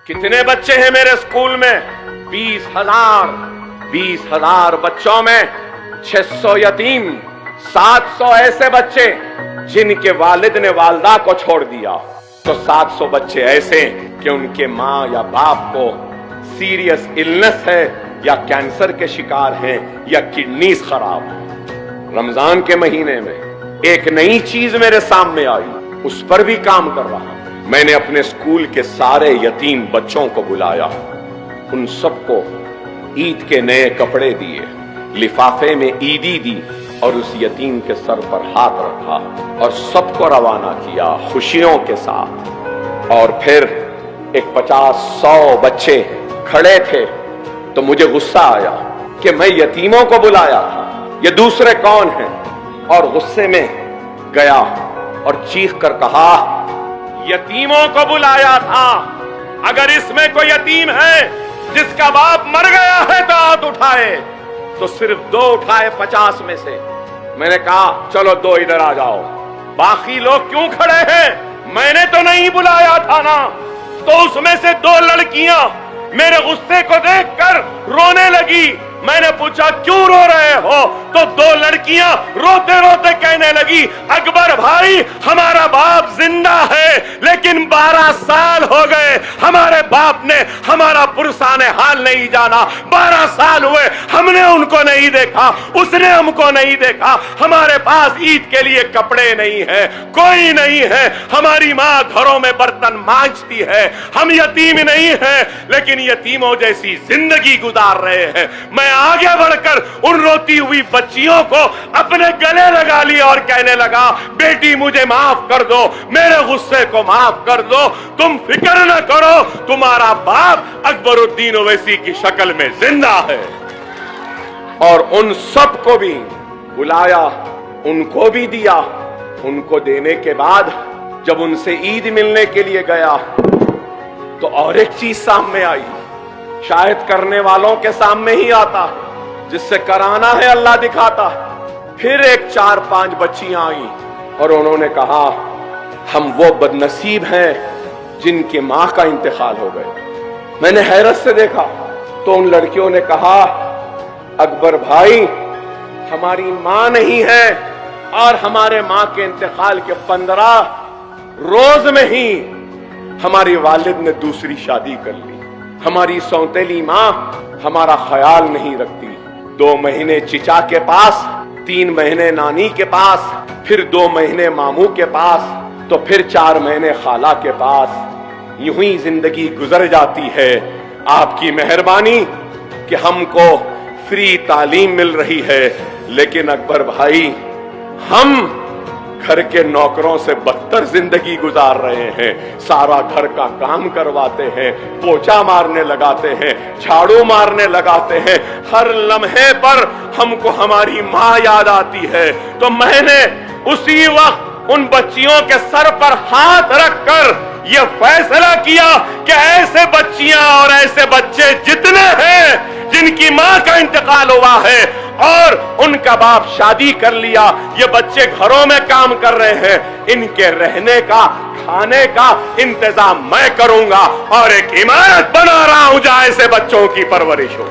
कितने बच्चे हैं मेरे स्कूल में? 20,000 बच्चों में 600 यतीम, 700 ऐसे बच्चे जिनके वालिद ने वालदा को छोड़ दिया, तो 700 बच्चे ऐसे कि उनके माँ या बाप को सीरियस इलनेस है या कैंसर के शिकार हैं या किडनीज खराब है। रमजान के महीने में एक नई चीज मेरे सामने आई, उस पर भी काम कर रहा हूं। मैंने अपने स्कूल के सारे यतीम बच्चों को बुलाया, उन सबको ईद के नए कपड़े दिए, लिफाफे में ईदी दी और उस यतीम के सर पर हाथ रखा और सबको रवाना किया खुशियों के साथ। और फिर एक 50-100 बच्चे खड़े थे, तो मुझे गुस्सा आया कि मैं यतीमों को बुलाया था, ये दूसरे कौन हैं? और गुस्से में गया और चीख कर कहा, यतीमों को बुलाया था, अगर इसमें कोई यतीम है जिसका बाप मर गया है तो हाथ उठाए। तो सिर्फ 2 उठाए 50 में से। मैंने कहा चलो 2 इधर आ जाओ, बाकी लोग क्यों खड़े हैं? मैंने तो नहीं बुलाया था ना। तो उसमें से 2 लड़कियां मेरे गुस्से को देखकर रोने लगी। मैंने पूछा क्यों रो रहे हो? तो 2 लड़कियां रोते रोते कहने लगी, अकबर भाई हमारा बाप जिंदा है लेकिन 12 साल हो गए हमारे बाप ने हमारा पुरसाने हाल नहीं जाना, 12 साल हुए हमने उनको नहीं देखा, उसने हमको नहीं देखा, हमारे पास ईद के लिए कपड़े नहीं है, कोई नहीं है, हमारी माँ घरों में बर्तन मांजती है, हम यतीम नहीं है लेकिन यतीमों जैसी जिंदगी गुजार रहे हैं। मैं आगे बढ़कर उन रोती हुई बच्चियों को अपने गले लगा लिया और कहने लगा, बेटी मुझे माफ कर दो, मेरे गुस्से को माफ कर दो, तुम फिक्र न करो, तुम्हारा बाप अकबरुद्दीन ओवैसी की शक्ल में जिंदा है। और उन सब को भी बुलाया, उनको भी दिया। उनको देने के बाद जब उनसे ईद मिलने के लिए गया तो और एक चीज सामने आई, शायद करने वालों के सामने ही आता, जिससे कराना है अल्लाह दिखाता। फिर एक 4-5 बच्चियां आई और उन्होंने कहा, हम वो बदनसीब हैं जिनके मां का इंतकाल हो गया। मैंने हैरत से देखा तो उन लड़कियों ने कहा, अकबर भाई हमारी मां नहीं है और हमारे मां के इंतकाल के 15 रोज में ही हमारी वालिद ने दूसरी शादी कर ली। हमारी सौतेली माँ हमारा ख्याल नहीं रखती। 2 महीने चिचा के पास, 3 महीने नानी के पास, फिर 2 महीने मामू के पास, तो फिर 4 महीने खाला के पास। यूं ही जिंदगी गुजर जाती है। आपकी मेहरबानी कि हमको फ्री तालीम मिल रही है, लेकिन अकबर भाई हम घर के नौकरों से बदतर जिंदगी गुजार रहे हैं। सारा घर का काम करवाते हैं, पोछा मारने लगाते हैं, झाड़ू मारने लगाते हैं, हर लम्हे पर हमको हमारी माँ याद आती है। तो मैंने उसी वक्त उन बच्चियों के सर पर हाथ रखकर यह फैसला किया कि ऐसे बच्चियां और ऐसे बच्चे जितने हैं जिनकी माँ का इंतकाल हुआ है और उनका बाप शादी कर लिया, ये बच्चे घरों में काम कर रहे हैं, इनके रहने का खाने का इंतजाम मैं करूंगा और एक इमारत बना रहा हूं जहां ऐसे बच्चों की परवरिश हो।